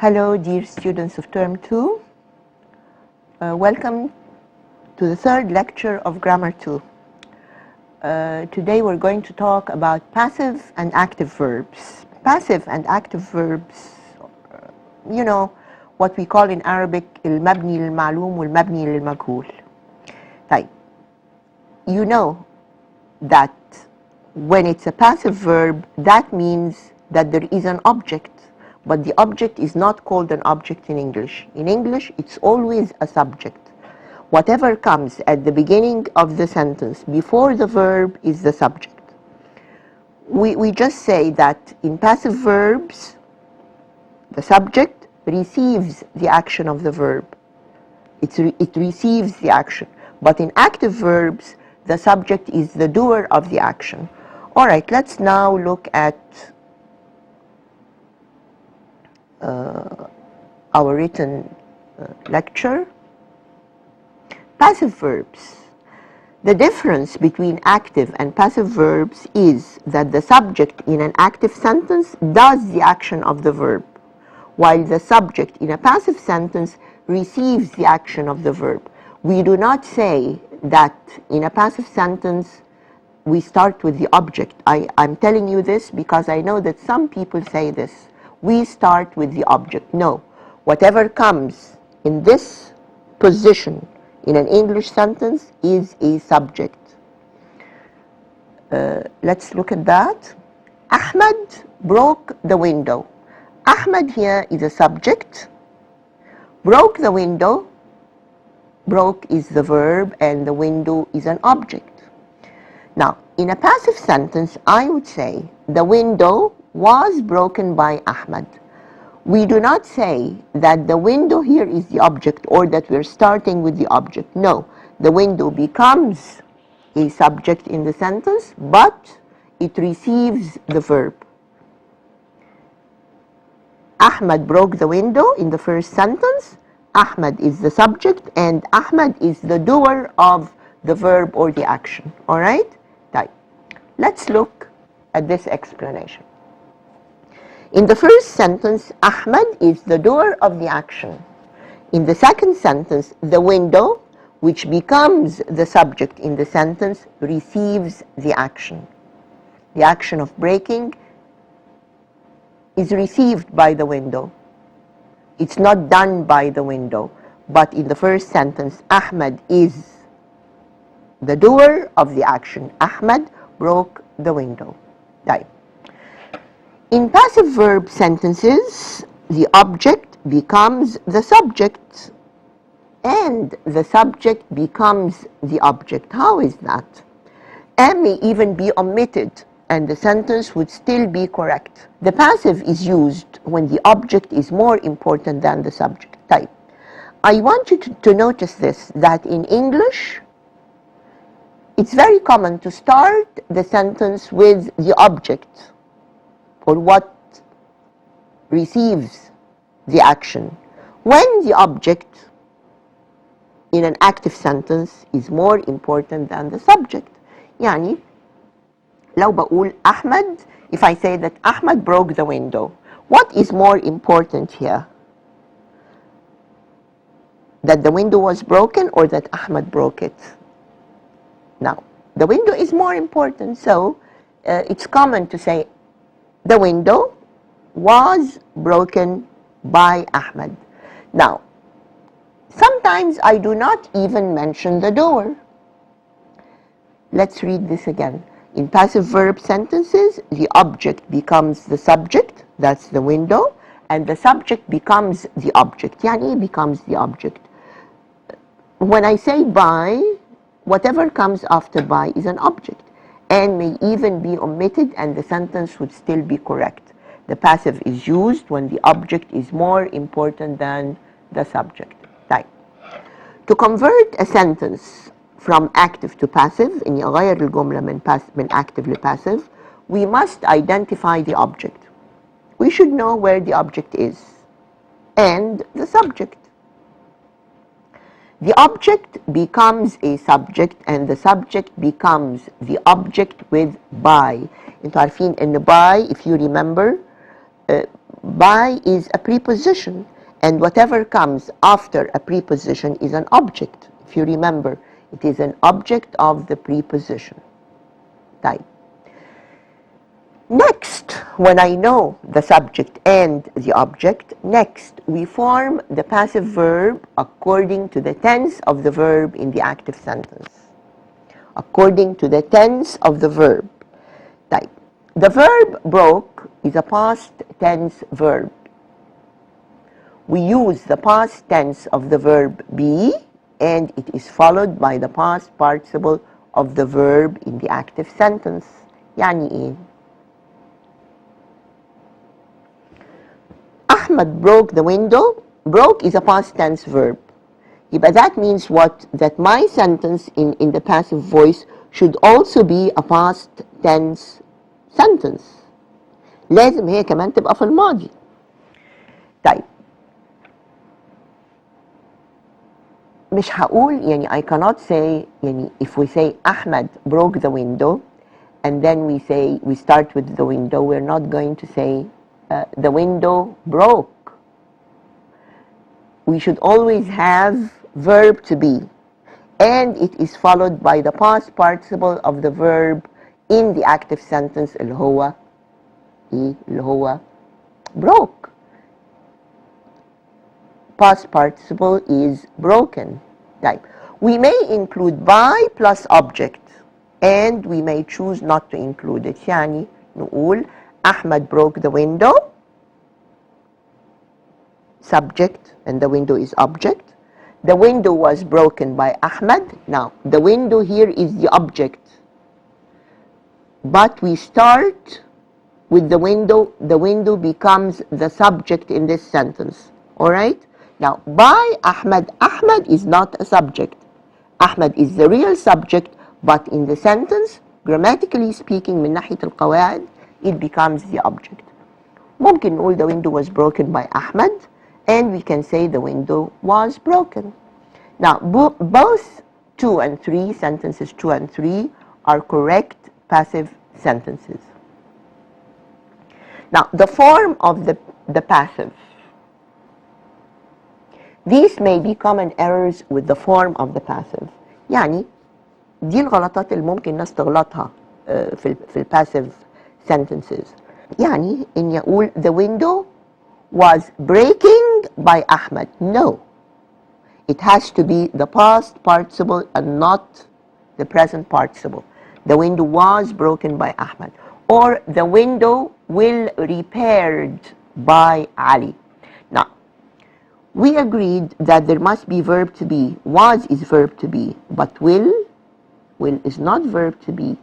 Hello, dear students of Term 2. Welcome to the third lecture of Grammar 2. Today we're going to talk about passive and active verbs. Passive and active verbs, you know, what we call in Arabic المبني للمعلوم والمبني للمجهول. طيب, you know that when it's a passive verb, that means that there is an object. But the object is not called an object in English. In English, it's always a subject. Whatever comes at the beginning of the sentence before the verb is the subject. We just say that in passive verbs, the subject receives the action of the verb. It receives the action. But in active verbs, the subject is the doer of the action. All right, let's now look at our written lecture. Passive verbs. The difference between active and passive verbs is that the subject in an active sentence does the action of the verb, while the subject in a passive sentence receives the action of the verb. We do not say that in a passive sentence we start with the object. I'm telling you this because I know that some people say this. We start with the object. No. Whatever comes in this position in an English sentence is a subject. Let's look at that. Ahmed broke the window. Ahmed here is a subject. Broke the window. Broke is the verb and the window is an object. Now, in a passive sentence, I would say the window was broken by Ahmed. We do not say that the window here is the object or that we're starting with the object. No, the window becomes a subject in the sentence, but it receives the verb. Ahmed broke the window in the first sentence. Ahmed is the subject and Ahmed is the doer of the verb or the action. All right? Right. Let's look at this explanation. In the first sentence, Ahmed is the doer of the action. In the second sentence, the window, which becomes the subject in the sentence, receives the action. The action of breaking is received by the window. It's not done by the window. But in the first sentence, Ahmed is the doer of the action. Ahmed broke the window. Right. In passive verb sentences, the object becomes the subject and the subject becomes the object. How is that? M may even be omitted and the sentence would still be correct. The passive is used when the object is more important than the subject. Type. I want you to notice this, that in English, it's very common to start the sentence with the object or what receives the action, when the object in an active sentence is more important than the subject. يعني لو بقول Ahmed, if I say that Ahmed broke the window, what is more important here? That the window was broken or that Ahmed broke it? Now, the window is more important, so it's common to say the window was broken by Ahmed. Now, sometimes I do not even mention the door. Let's read this again. In passive verb sentences, the object becomes the subject, that's the window, and the subject becomes the object. يعني becomes the object. When I say by, whatever comes after by is an object and may even be omitted and the sentence would still be correct. The passive is used when the object is more important than the subject. Right. To convert a sentence from active to passive, إني أغير الجملة من active ل passive, we must identify the object. We should know where the object is and the subject. The object becomes a subject and the subject becomes the object with by. انتوا عارفين ان by, if you remember, by is a preposition, and whatever comes after a preposition is an object. If you remember, it is an object of the preposition. Type. Next, when I know the subject and the object, next we form the passive verb according to the tense of the verb in the active sentence. According to the tense of the verb. Type. The verb broke is a past tense verb. We use the past tense of the verb be, and it is followed by the past participle of the verb in the active sentence. يعني إيه؟ Ahmad broke the window. Broke is a past tense verb. But that means what? That my sentence in the passive voice should also be a past tense sentence. لازم هي كمان تبقى في الماضي. طيب. مش هقول يعني I cannot say يعني if we say Ahmad broke the window and then we start with the window, we're not going to say the window broke. We should always have verb to be, and it is followed by the past participle of the verb in the active sentence اللي هو broke. Past participle is broken. Type. We may include by plus object, and we may choose not to include it. يعني نقول Ahmad broke the window, subject, and the window is object. The window was broken by Ahmad. Now, the window here is the object. But we start with the window. The window becomes the subject in this sentence. All right? Now, by Ahmad, Ahmad is not a subject. Ahmad is the real subject, but in the sentence, grammatically speaking, من ناحية القواعد, it becomes the object. ممكن نقول the window was broken by Ahmad, and we can say the window was broken. Now, both 2 and 3, sentences 2 and 3, are correct passive sentences. Now, the form of the passive. These may be common errors with the form of the passive. يعني دي الغلطات اللي ممكن الناس تغلطها في passive sentences. يعني إن يقول the window was breaking by Ahmad. No. It has to be the past participle and not the present participle. The window was broken by Ahmad. Or the window will repaired by Ali. Now, we agreed that there must be verb to be. Was is verb to be, but will is not verb to be.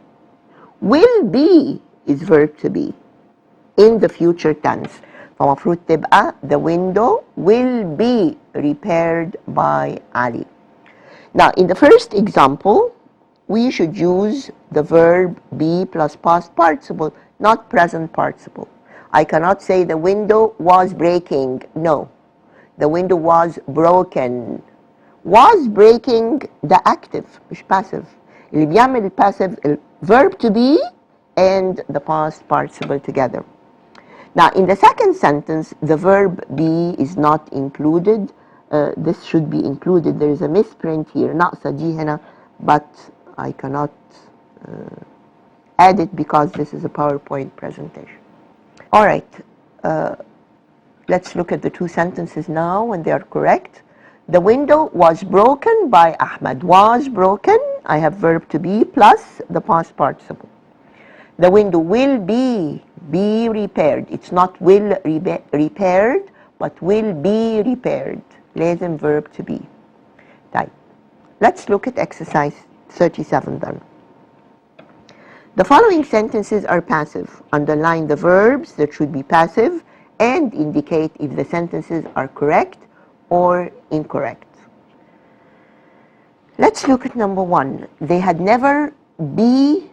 Will be is verb to be in the future tense. فمفروض تبقى the window will be repaired by Ali. Now, in the first example, we should use the verb be plus past participle, not present participle. I cannot say the window was breaking. No. The window was broken. Was breaking the active, مش passive. اللي بيعمل الباسيف verb to be and the past participle together. Now, in the second sentence, the verb be is not included. This should be included. There is a misprint here. ناقصة دي هنا, but I cannot add it because this is a PowerPoint presentation. All right. Let's look at the 2 sentences now when they are correct. The window was broken by Ahmad. Was broken, I have verb to be plus the past participle. The window will be repaired. It's not will repaired, but will be repaired. لازم verb to be. طيب. Let's look at exercise 37 then. The following sentences are passive. Underline the verbs that should be passive and indicate if the sentences are correct or incorrect. Let's look at number 1. They had never be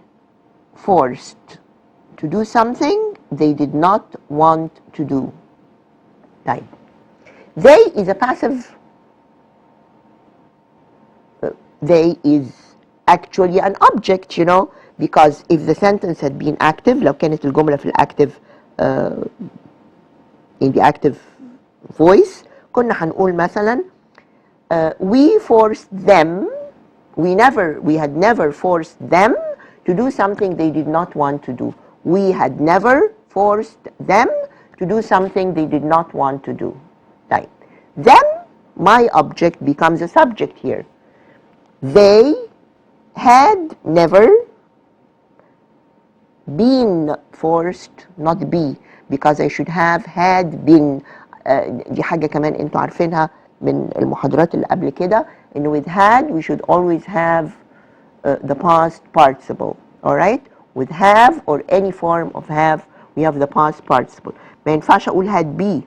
forced to do something they did not want to do. Type. They is a passive. They is actually an object, you know, because if the sentence had been active, لو كانت الجملة في الactive in the active voice كنا هنقول مثلا we forced them, we had never forced them to do something they did not want to do. We had never forced them to do something they did not want to do. Right. Them, my object becomes a subject here. They had never been forced, not be, because I should have had been. دي حاجة كمان انتوا عارفينها من المحاضرات اللي قبل كده إن with had we should always have the past participle. Alright? With have or any form of have we have the past participle. ما ينفعش أقول had be،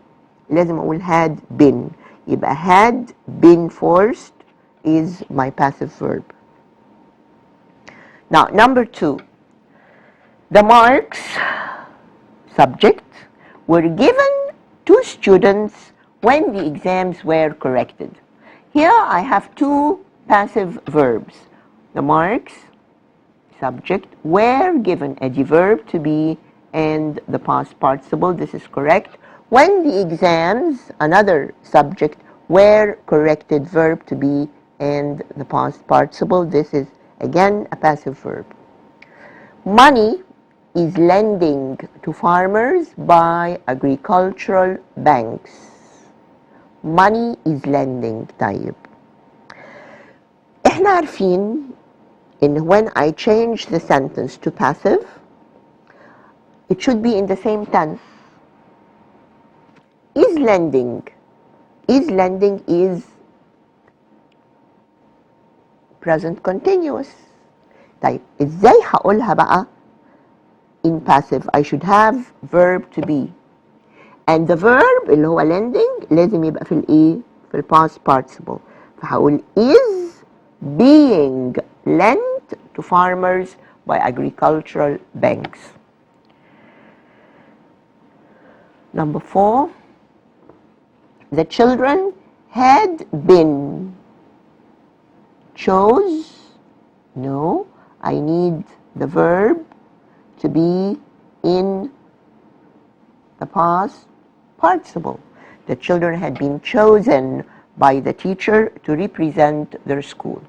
لازم أقول had been. يبقى had been forced is my passive verb. Now, number 2. The marks, subject, were given to students when the exams were corrected. Here I have 2 passive verbs. The marks, subject, were given, a verb to be, and the past participle. This is correct. When the exams, another subject, were corrected, verb to be, and the past participle. This is again a passive verb. Money is lending to farmers by agricultural banks. Money is lending. طيب احنا عارفين in when I change the sentence to passive it should be in the same tense. Is lending is present continuous. طيب ازاي هقولها بقى in passive؟ I should have verb to be and the verb اللي هو lending لازم يبقى في الايه؟ في ال past participle. فهقول is being lent to farmers by agricultural banks. Number 4. The children had been chose. No, I need the verb to be in the past participle. The children had been chosen by the teacher to represent their school.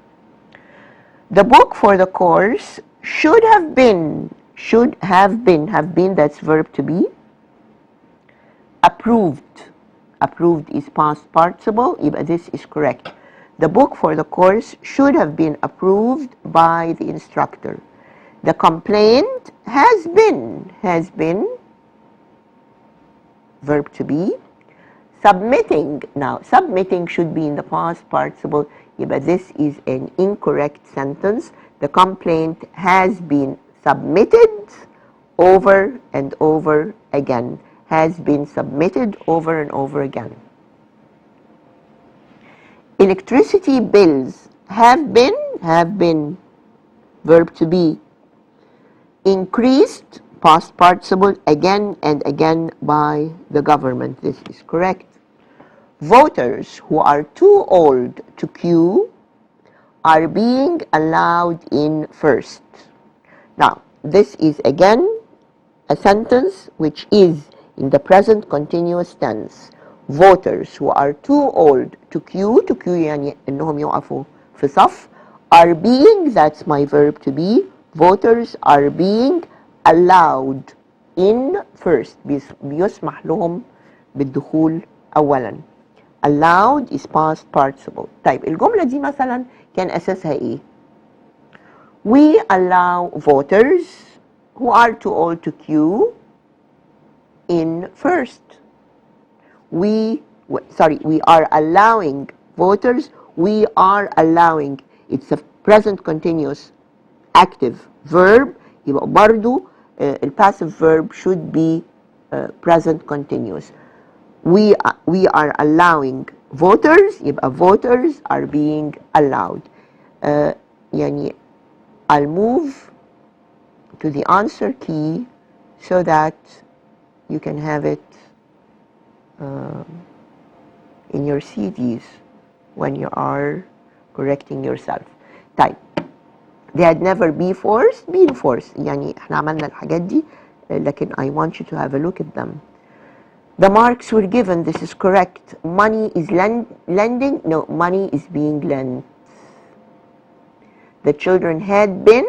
The book for the course should have been, that's verb to be, approved. Approved is past participle, يبقى this is correct. The book for the course should have been approved by the instructor. The complaint has been, verb to be. Submitting, now submitting should be in the past participle, but this is an incorrect sentence. The complaint has been submitted over and over again. Has been submitted over and over again. Electricity bills have been, verb to be, increased, past participle, again and again by the government. This is correct. Voters who are too old to queue are being allowed in first. Now, this is again a sentence which is in the present continuous tense. Voters who are too old to queue يعني انهم يقفوا في صف, are being, that's my verb to be, voters are being allowed in first. بيسمح لهم بالدخول أولا. Allowed is past participle. طيب الجملة دي مثلا كان أساسها إيه؟ We allow voters who are too old to queue in first. We are allowing voters, we are allowing. It's a present continuous active verb. يبقى برضو passive verb should be present continuous. We are allowing voters, يبقى voters are being allowed. يعني I'll move to the answer key so that you can have it in your CDs when you are correcting yourself. طيب they had never been forced, يعني احنا عملنا الحاجات دي لكن I want you to have a look at them. The marks were given. This is correct. Money is lending. No, money is being lent. The children had been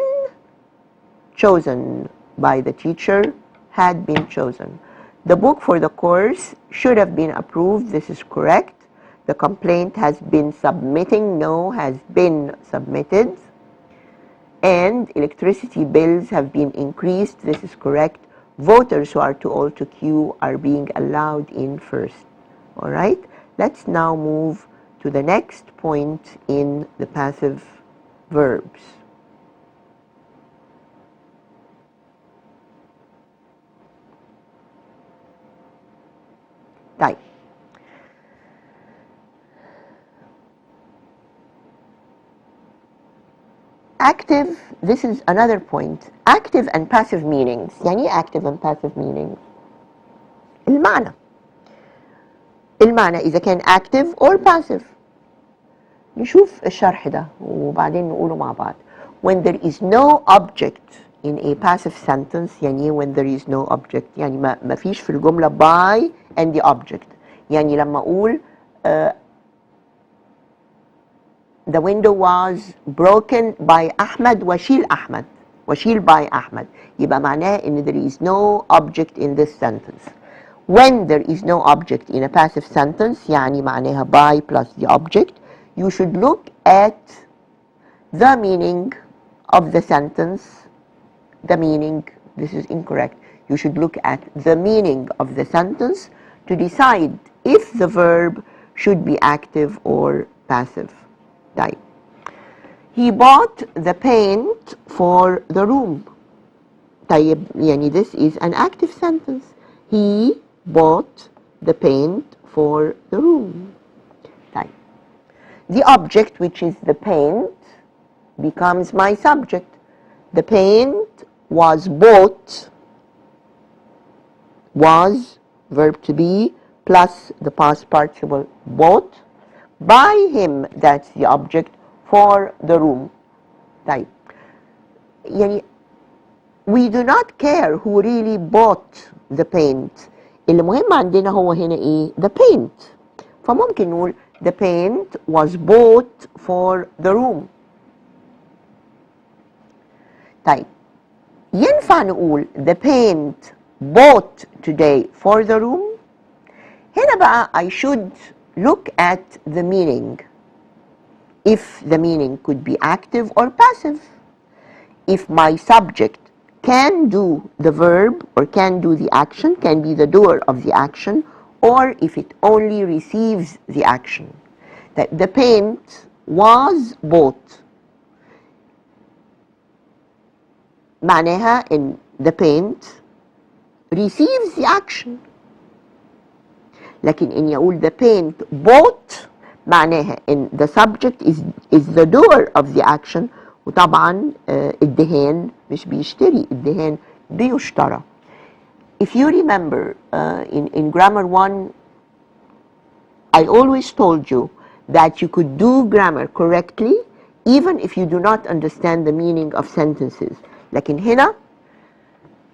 chosen by the teacher. Had been chosen. The book for the course should have been approved. This is correct. The complaint has been submitting. No, has been submitted. And electricity bills have been increased. This is correct. Voters who are too old to queue are being allowed in first. All right? Let's now move to the next point in the passive verbs. طيب. Active, this is another point. Active and passive meanings. يعني ايه active and passive meanings؟ المعنى إذا كان active or passive. نشوف الشرح ده وبعدين نقوله مع بعض. When there is no object in a passive sentence، يعني when there is no object، يعني ما فيش في الجملة by and the object. يعني لما أقول the window was broken by أحمد وشيل أحمد وشيل by أحمد، يبقى معناه إن there is no object in this sentence. When there is no object in a passive sentence، يعني معناها by plus the object، you should look at the meaning of the sentence. The meaning, this is incorrect. You should look at the meaning of the sentence to decide if the verb should be active or passive. طيب. He bought the paint for the room. طيب يعني this is an active sentence. He bought the paint for the room. طيب. The object, which is the paint, becomes my subject. The paint was bought, was, verb to be, plus the past participle bought, by him, that's the object, for the room. طيب. يعني we do not care who really bought the paint. اللي مهم عندنا هو هنا ايه؟ the paint. فممكن نقول the paint was bought for the room. طيب. ينفع نقول the paint bought today for the room. هنا بقى I should look at the meaning. If the meaning could be active or passive. If my subject can do the verb or can do the action, can be the doer of the action, or if it only receives the action. That the paint was bought. معناها in the paint receives the action. لكن إن يقول the paint bought معناها in the subject is the doer of the action. وطبعا الدهان مش بيشتري، الدهان بيشترى. If you remember in grammar 1, I always told you that you could do grammar correctly even if you do not understand the meaning of sentences. لكن هنا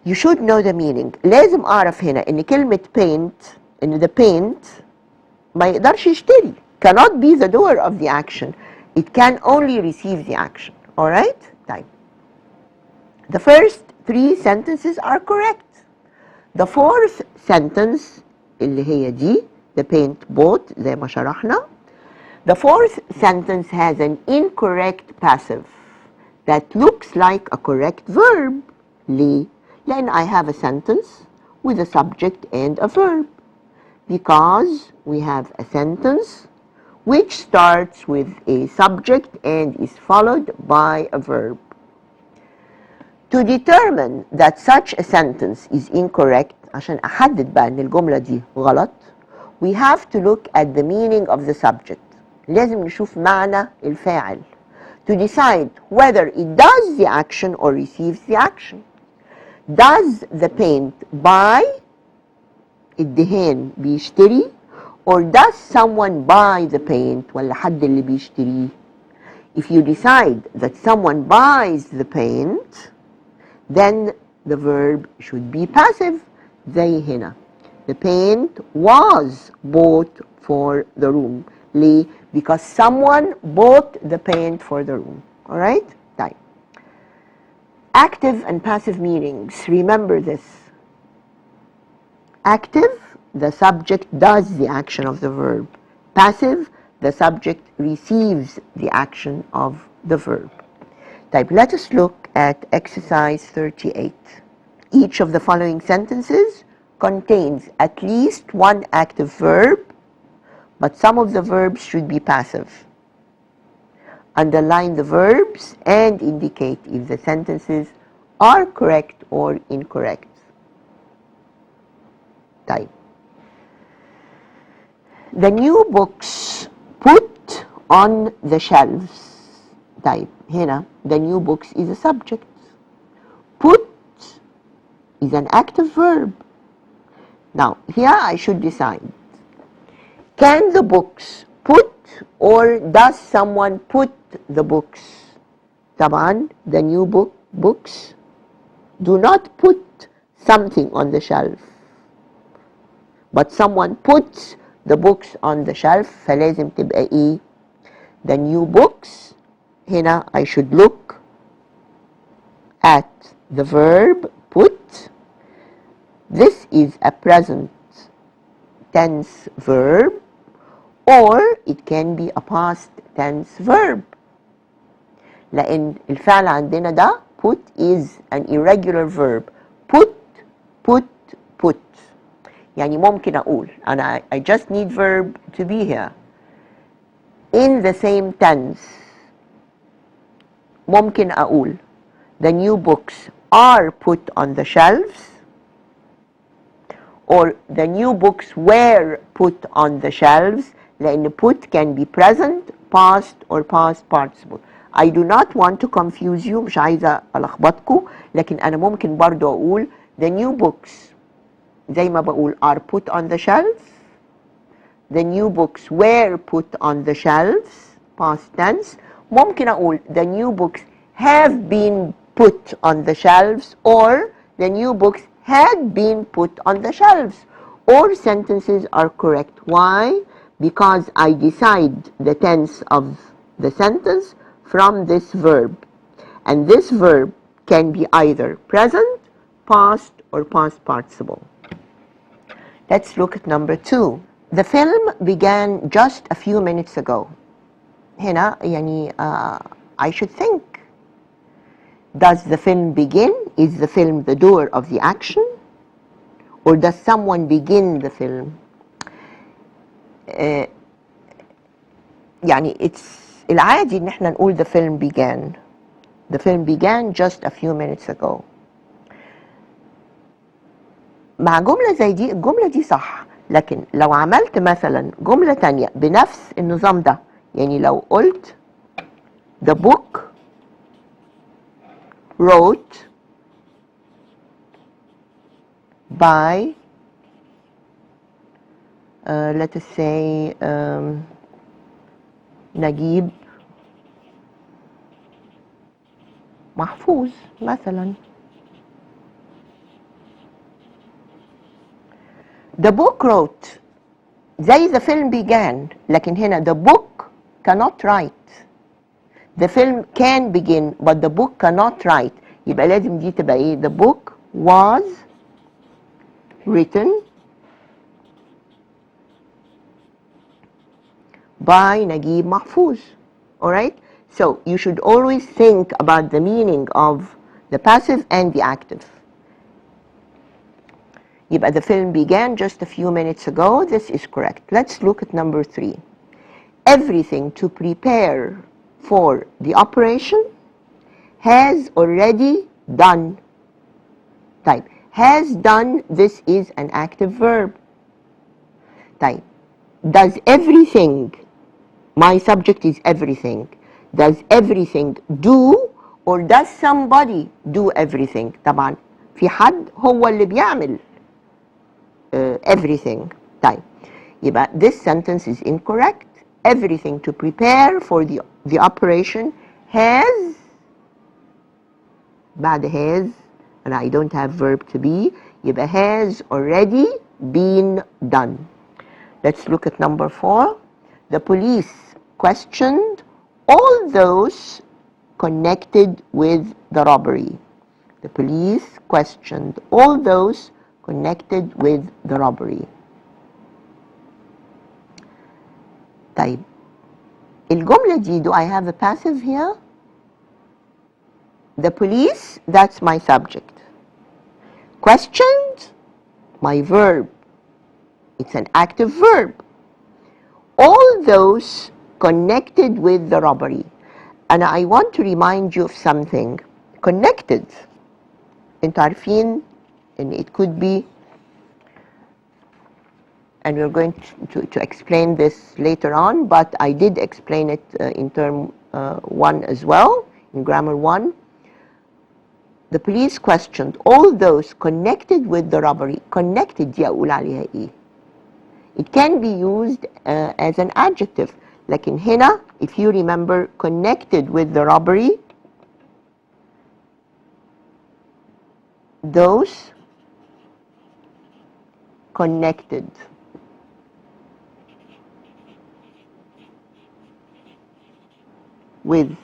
you should know the meaning. لازم أعرف هنا إن كلمة paint، إن the paint ما يقدرش يشتري، cannot be the doer of the action. It can only receive the action. All right? طيب. The first 3 sentences are correct. The fourth sentence اللي هي دي the paint bought زي ما شرحنا. The fourth sentence has an incorrect passive that looks like a correct verb. ليه؟ لأن I have a sentence with a subject and a verb. Because we have a sentence which starts with a subject and is followed by a verb. To determine that such a sentence is incorrect، عشان أحدد بقى إن الجملة دي غلط، we have to look at the meaning of the subject. لازم نشوف معنى الفاعل to decide whether it does the action or receives the action. Does the paint buy؟ الدهان بيشتري، or does someone buy the paint؟ ولا حد اللي بيشتريه؟ If you decide that someone buys the paint, then the verb should be passive. زي هنا The paint was bought for the room. ليه؟ Because someone bought the paint for the room. Alright? طيب. Active and passive meanings. Remember this. Active, the subject does the action of the verb. Passive, the subject receives the action of the verb. طيب, let us look at exercise 38. Each of the following sentences contains at least one active verb, but some of the verbs should be passive. Underline the verbs and indicate if the sentences are correct or incorrect. طيب. The new books put on the shelves. طيب, هنا the new books is a subject. Put is an active verb. Now, here I should decide. Can the books put or does someone put the books? طبعا, the new books do not put something on the shelf. But someone puts the books on the shelf, فلازم تبقى إيه؟ The new books, هنا I should look at the verb put. This is a present tense verb, or it can be a past tense verb. لأن الفعل عندنا ده put is an irregular verb. Put. يعني ممكن أقول I just need verb to be here. In the same tense, ممكن أقول the new books are put on the shelves, or the new books were put on the shelves, لأن put can be present, past, or past participle. I do not want to confuse you, مش عايزة ألخبطكم، لكن أنا ممكن برضو أقول the new books زي ما بقول are put on the shelves, the new books were put on the shelves, past tense. ممكن أقول the new books have been put on the shelves, or the new books had been put on the shelves. All sentences are correct. Why? Because I decide the tense of the sentence from this verb. And this verb can be either present, past, or past participle. Let's look at number 2. The film began just a few minutes ago. هنا يعني I should think. Does the film begin? Is the film the doer of the action? Or does someone begin the film? يعني العادي ان احنا نقول the film began. The film began just a few minutes ago. مع جملة زي دي الجملة دي صح، لكن لو عملت مثلا جملة تانية بنفس النظام ده، يعني لو قلت the book wrote by let us say نجيب محفوظ مثلا. The book wrote زي the film began، لكن هنا the book cannot write. The film can begin but the book cannot write. يبقى لازم دي تبقى ايه؟ The book was written by نجيب محفوظ. Alright? So you should always think about the meaning of the passive and the active. يبقى the film began just a few minutes ago. This is correct. Let's look at number 3. Everything to prepare for the operation has already done. طيب, has done, this is an active verb. طيب, does everything, my subject is everything. Does everything do or does somebody do everything? طبعا في حد هو اللي بيعمل everything. طيب, يبقى this sentence is incorrect. Everything to prepare for the operation has, بعد has, and I don't have verb to be, يبقى has already been done. Let's look at number 4. The police questioned all those connected with the robbery. The police questioned all those connected with the robbery. طيب الجملة دي, do I have a passive here? The police, that's my subject. Questioned, my verb. It's an active verb. All those connected with the robbery. And I want to remind you of something. Connected. انتوا عارفين and it could be, and we're going to explain this later on, but I did explain it in term 1 as well, in grammar 1. The police questioned all those connected with the robbery. Connected دي أقول عليها إيه؟ It can be used as an adjective. لكن هنا, if you remember, connected with the robbery, those connected. With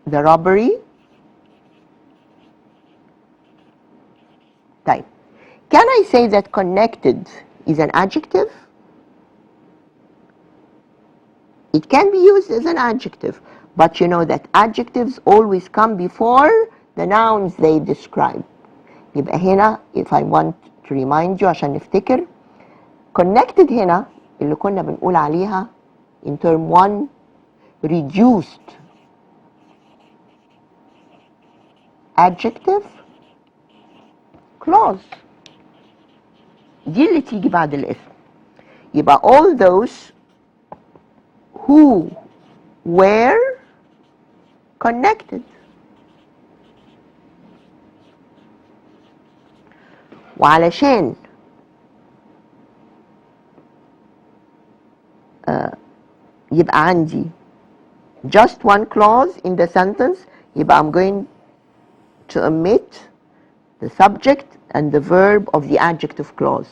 the robbery. Type. Can I say that connected is an adjective? It can be used as an adjective, but you know that adjectives always come before the nouns they describe. يبقى هنا, if I want to remind you عشان نفتكر, connected هنا اللي كنا بنقول عليها in term 1 reduced adjective clause. دي اللي تيجي بعد الاسم. يبقى all those who were connected. وعلشان يبقى عندي just one clause in the sentence, يبقى I'm going to omit the subject and the verb of the adjective clause.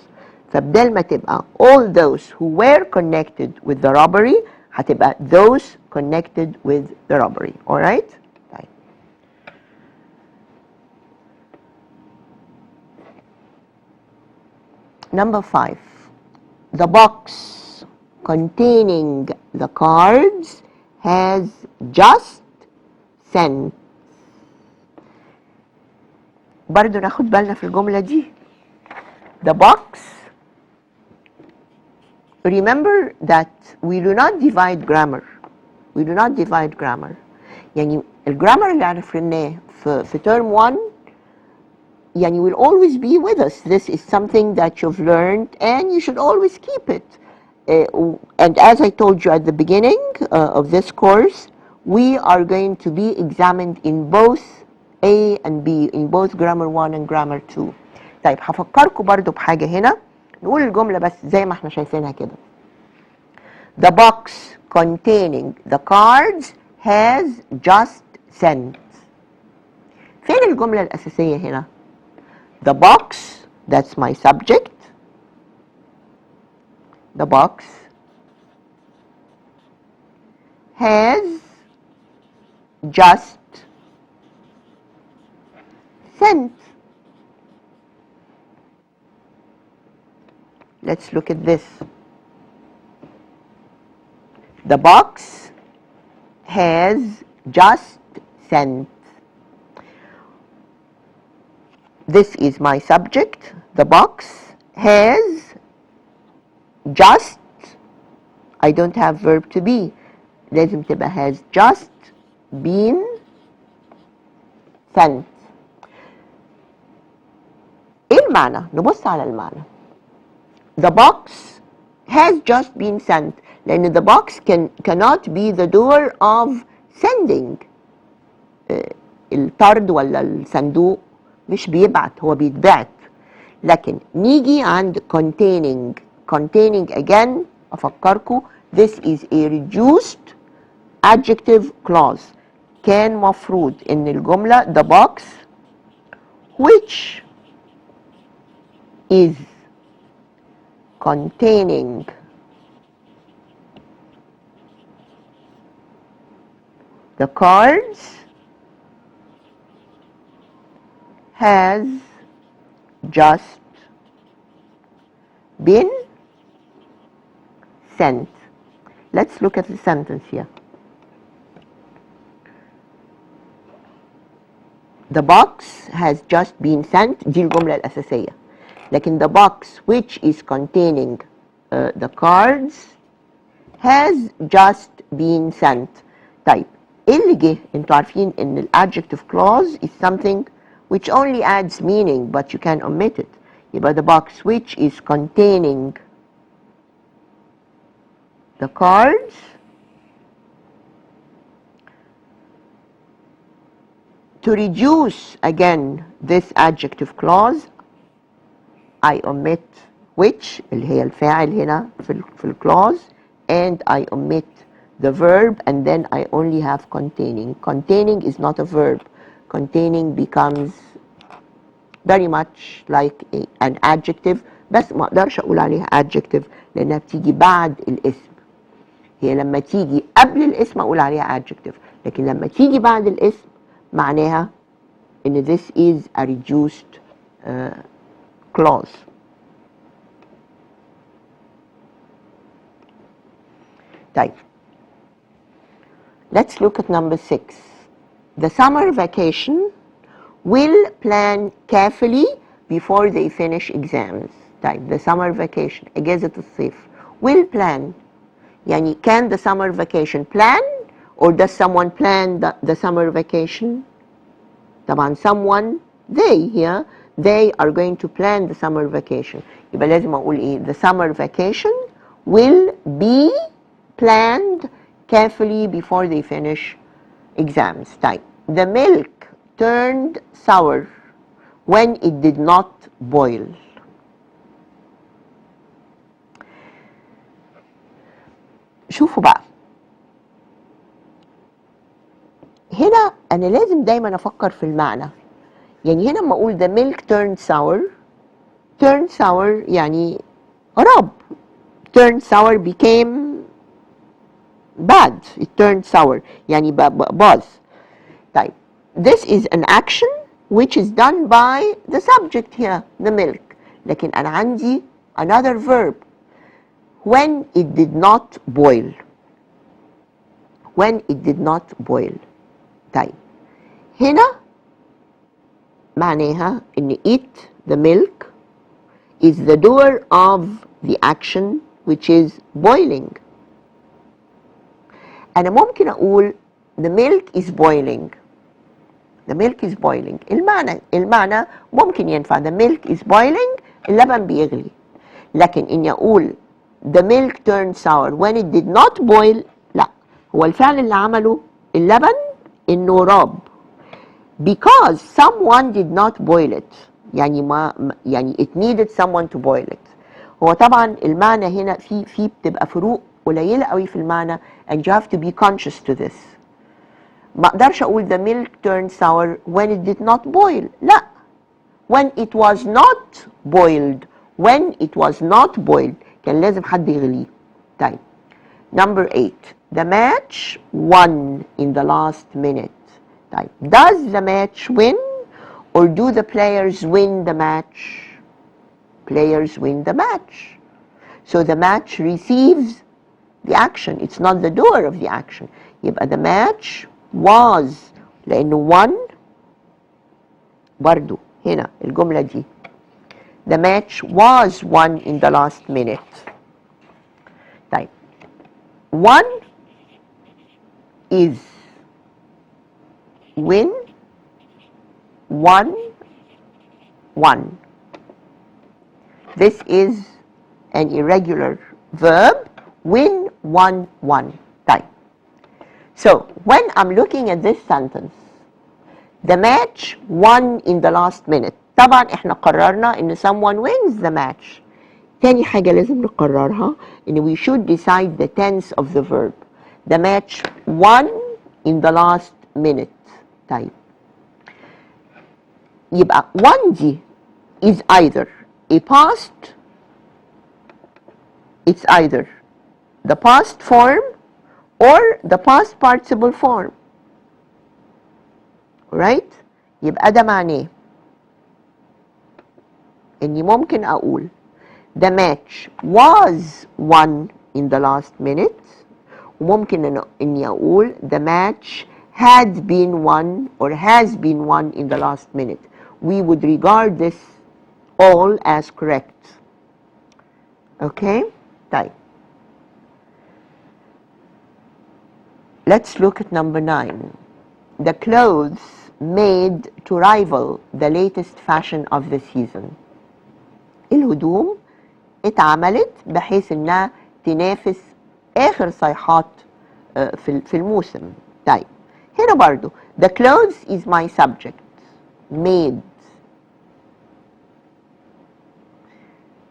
فبدل ما تبقى all those who were connected with the robbery, هتبقى those connected with the robbery. Alright? طيب. Number 5. The box containing the cards has just sent. برضو ناخد بالنا في الجملة دي. The box. Remember that we do not divide grammar. We do not divide grammar. يعني الجرامر اللي عرفناه في term 1 يعني will always be with us. This is something that you've learned and you should always keep it. And as I told you at the beginning of this course, we are going to be examined in both A and B, in both grammar 1 and grammar 2. طيب هفكركم برضو بحاجة هنا. نقول الجملة بس زي ما احنا شايفينها كده. The box containing the cards has just sent. فين الجملة الأساسية هنا؟ The box, that's my subject. The box has just sent. Let's look at this. The box has just sent. This is my subject. The box has just, I don't have verb to be. لازم تبقى has just been sent. ايه المعنى؟ نبص على المعنى. The box has just been sent. لأن the box cannot be the doer of sending. الطرد ولا الصندوق مش بيبعت، هو بيتبعت. لكن نيجي عند containing again أفكركم this is a reduced adjective clause. كان مفروض إن الجملة the box which is containing the cards has just been sent. Let's look at the sentence here. The box has just been sent. دي الجملة الأساسية. لكن the box which is containing the cards has just been sent. طيب ايه اللي جه؟ انتوا عارفين ان ال adjective clause is something which only adds meaning but you can omit it. يبقى the box which is containing the cards to reduce again this adjective clause I omit which اللي هي الفاعل هنا في الclause and I omit the verb and then I only have containing. Containing is not a verb. Containing becomes very much like an adjective بس ما اقدرش اقول عليها adjective لانها بتيجي بعد الاسم. هي لما تيجي قبل الاسم اقول عليها adjective لكن لما تيجي بعد الاسم معناها ان this is a reduced clause. طيب let's look at number 6. The summer vacation will plan carefully before they finish exams. طيب the summer vacation اجازة الصيف will plan يعني can the summer vacation plan or does someone plan the summer vacation? طبعا someone they here they are going to plan the summer vacation. يبقى لازم اقول ايه؟ The summer vacation will be planned carefully before they finish exams. طيب the milk turned sour when it did not boil. شوفوا بقى هنا أنا لازم دايما أفكر في المعنى. يعني هنا لما أقول the milk turned sour يعني رب turned sour became bad. It turned sour يعني باظ. طيب this is an action which is done by the subject here the milk. لكن أنا عندي another verb when it did not boil. When it did not boil. طيب هنا معناها ان it the milk is the doer of the action which is boiling. أنا ممكن أقول the milk is boiling. The milk is boiling. المعنى ممكن ينفع the milk is boiling اللبن بيغلي. لكن إني أقول the milk turned sour when it did not boil لا. هو الفعل اللي عمله اللبن إنه راب. Because someone did not boil it. يعني it needed someone to boil it. هو طبعا المعنى هنا في بتبقى فروق قليلة قوي في المعنى and you have to be conscious to this. ما اقدرش اقول the milk turned sour when it did not boil. لا. When it was not boiled. When it was not boiled. كان لازم حد يغليه. طيب. Number 8. The match won in the last minute. طيب. Does the match win or do the players win the match? Players win the match. So the match receives the action. It's not the doer of the action. يبقى the match was لأنه won برضو هنا الجملة دي. The match was won in the last minute. طيب. Won is win, won, won. This is an irregular verb. Win, won, won. طيب. So, when I'm looking at this sentence, the match won in the last minute. طبعا احنا قررنا ان someone wins the match. تاني حاجة لازم نقررها ان we should decide the tense of the verb. The match won in the last minute. طيب. يبقى won دي is either a past, it's either the past form or the past participle form. Right? يبقى ده معناه إني ممكن أقول the match was won in the last minute، وممكن إني أقول the match had been won or has been won in the last minute. We would regard this all as correct. Okay? طيب. Let's look at number 9. The clothes made to rival the latest fashion of the season. الهدوم اتعملت بحيث انها تنافس اخر صيحات في الموسم. طيب هنا برضو the clothes is my subject. made.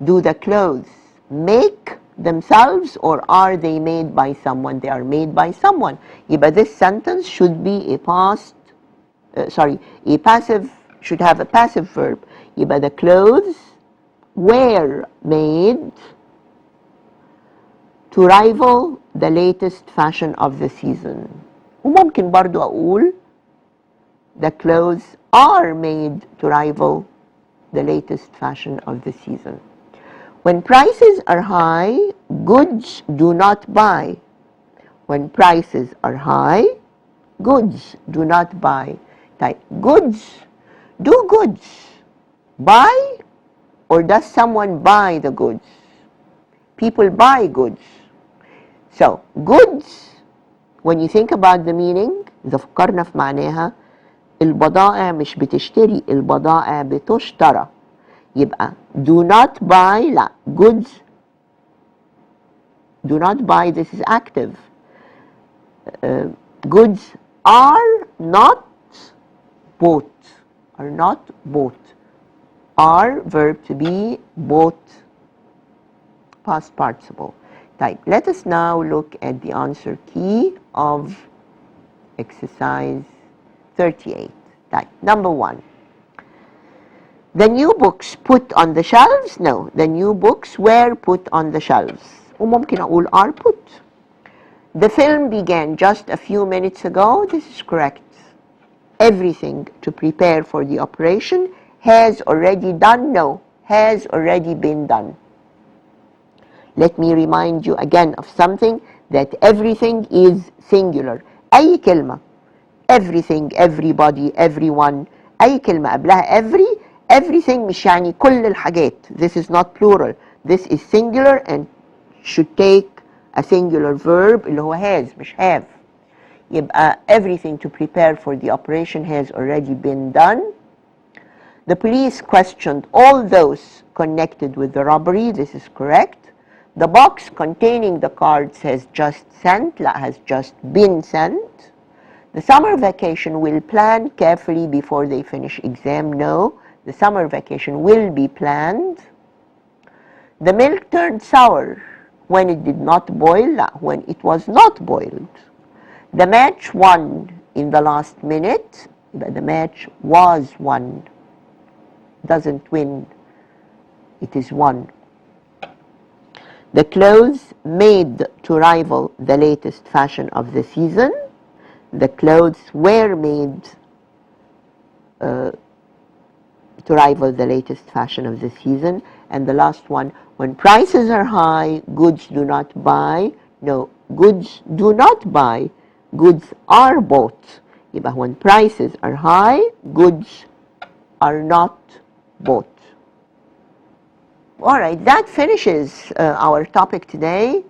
Do the clothes make themselves or are they made by someone? They are made by someone. يبقى this sentence should be a past, a passive, should have a passive verb. يبقى the clothes were made to rival the latest fashion of the season. وممكن برضو أقول the clothes are made to rival the latest fashion of the season. When prices are high, goods do not buy. When prices are high, goods do not buy. Type goods. Do goods buy or does someone buy the goods? People buy goods. So goods, when you think about the meaning, إذا فكرنا في معناها البضائع مش بتشتري، البضائع بتشترى. يبقى do not buy، لا goods do not buy، this is active. Goods are not bought, are not bought. Are verb to be, bought past participle. Type. Let us now look at the answer key of exercise 38. Type. Number 1. The new books put on the shelves? No, the new books were put on the shelves. وممكن أقول are put. The film began just a few minutes ago. This is correct. Everything to prepare for the operation has already done. No, has already been done. Let me remind you again of something, that everything is singular. أي كلمة everything, everybody, everyone، أي كلمة قبلها everything مش يعني كل الحاجات. This is not plural. This is singular and should take a singular verb اللي هو has مش have. يبقى everything to prepare for the operation has already been done. The police questioned all those connected with the robbery. This is correct. The box containing the cards has just sent. لا, has just been sent. The summer vacation will plan carefully before they finish exam. No, the summer vacation will be planned. The milk turned sour when it did not boil. لا, when it was not boiled. The match won in the last minute. But the match was won. Doesn't win. It is won. The clothes made to rival the latest fashion of the season. The clothes were made to rival the latest fashion of the season. And the last one, when prices are high, goods do not buy. No, goods do not buy. Goods are bought. يبقى when prices are high, goods are not bought. All right, that finishes our topic today,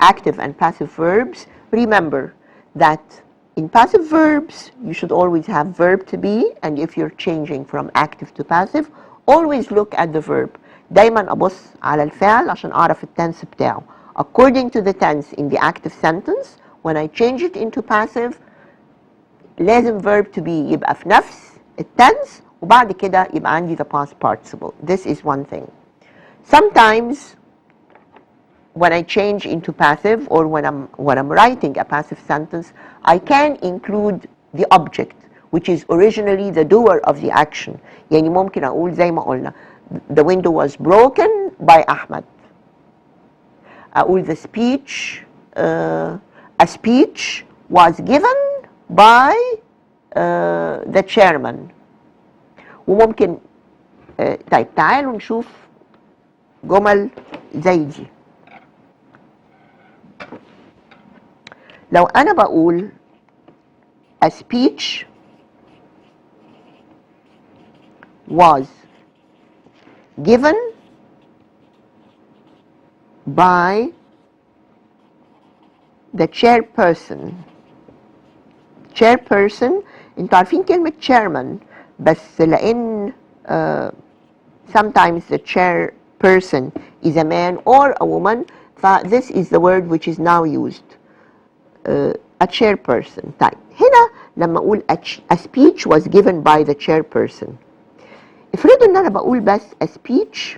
active and passive verbs. Remember that in passive verbs, you should always have verb to be, and if you're changing from active to passive, always look at the verb. دايما أبص على الفعل عشان أعرف التنس بتاعه. According to the tense in the active sentence, when I change it into passive, لازم verb to be يبقى في نفس التنس وبعد كده يبقى عندي the past participle. This is one thing. Sometimes when I change into passive or when I'm writing a passive sentence, I can include the object which is originally the doer of the action. يعني ممكن أقول زي ما قلنا the window was broken by أحمد. أقول the speech a speech was given by the chairman. وممكن طيب تعالوا نشوف جمل زي دي. لو أنا بقول a speech was given by the chairperson. chairperson انتوا عارفين كلمة chairman بس لأن sometimes the chairperson is a man or a woman, this is the word which is now used. A chairperson. طيب هنا لما أقول a speech was given by the chairperson. افرضوا إن أنا بقول بس a speech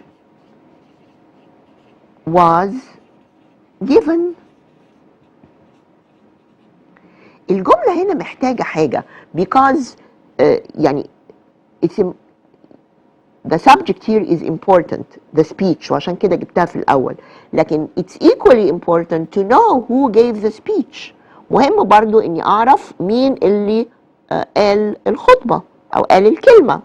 was given. الجملة هنا محتاجة حاجة because يعني it's the subject here is important, the speech, وعشان كده جبتها في الأول. لكن it's equally important to know who gave the speech. مهم برضو إني أعرف مين اللي قال الخطبة أو قال الكلمة.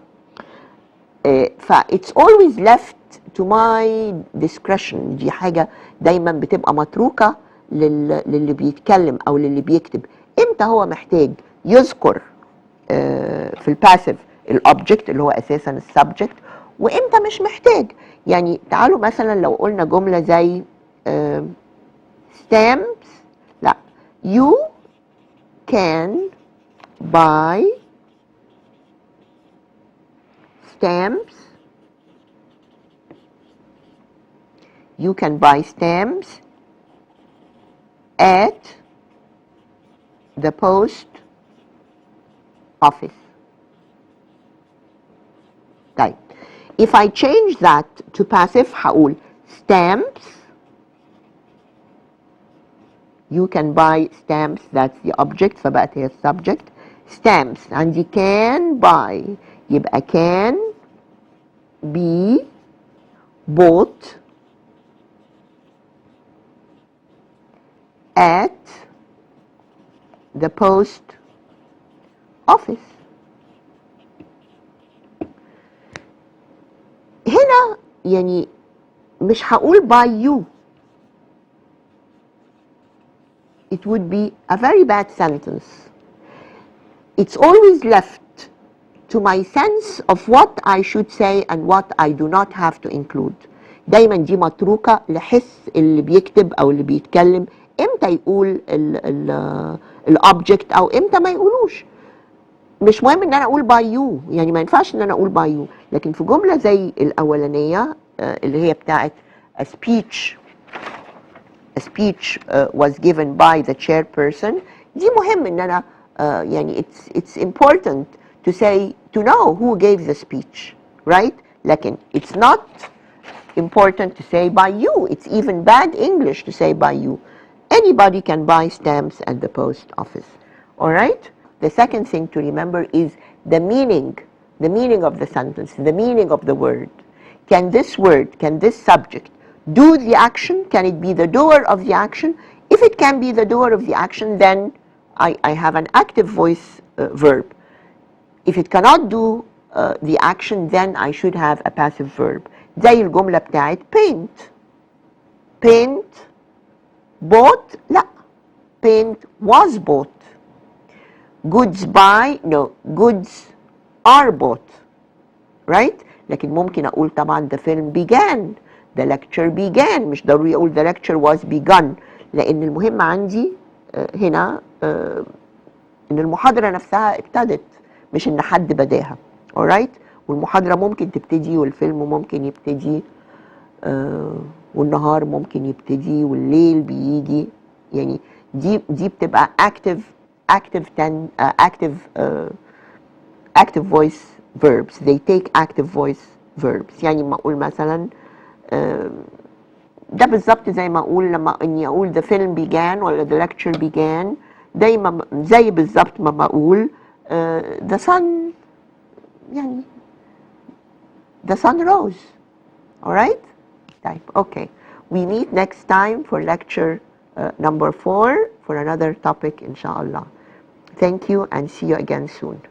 it's always left to my discretion. دي حاجة دايما بتبقى متروكة للي بيتكلم أو للي بيكتب. إمتى هو محتاج يذكر في الباسيف الأوبجكت اللي هو أساسا السبجكت، وإمتى مش محتاج. يعني تعالوا مثلا لو قلنا جملة زي stamps. لا، you can buy stamps. You can buy stamps at the post office. طيب if I change that to passive هقول stamps. You can buy stamps, that's the object فبقت هي subject. stamps عندي can buy يبقى can be bought at the post office. هنا يعني مش هقول by you. It would be a very bad sentence. It's always left to my sense of what I should say and what I do not have to include. دايما دي متروكة لحس اللي بيكتب أو اللي بيتكلم امتى يقول الأوبجكت أو امتى ما يقولوش. مش مهم ان انا اقول by you، يعني ما ينفعش ان انا اقول by you. لكن في جملة زي الاولانية اللي هي بتاعت a speech was given by the chairperson، دي مهم ان انا يعني it's important to say to know who gave the speech, right? لكن it's not important to say by you. It's even bad English to say by you. Anybody can buy stamps at the post office. All right? The second thing to remember is the meaning of the sentence, the meaning of the word. Can this word, can this subject do the action? Can it be the doer of the action? If it can be the doer of the action, then I have an active voice verb. If it cannot do the action, then I should have a passive verb. زي الجملة بتاعت paint. Paint bought? لا. Paint was bought. Goods buy? No. Goods are bought. Right? لكن ممكن أقول طبعا the film began. The lecture began. مش ضروري أقول the lecture was begun. لأن المهم عندي هنا إن المحاضرة نفسها ابتدت، مش إن حد بداها. alright؟ والمحاضرة ممكن تبتدي والفيلم ممكن يبتدي والنهار ممكن يبتدي والليل بيجي. يعني دي بتبقى active voice verbs. They take active voice verbs. يعني ما اقول مثلا ده بالظبط زي ما اقول لما اني اقول the film began ولا the lecture began، دايما زي بالظبط ما بقول the sun يعني the sun rose. All right? طيب, okay. We meet next time for lecture number 4 for another topic, inshallah. Thank you and see you again soon.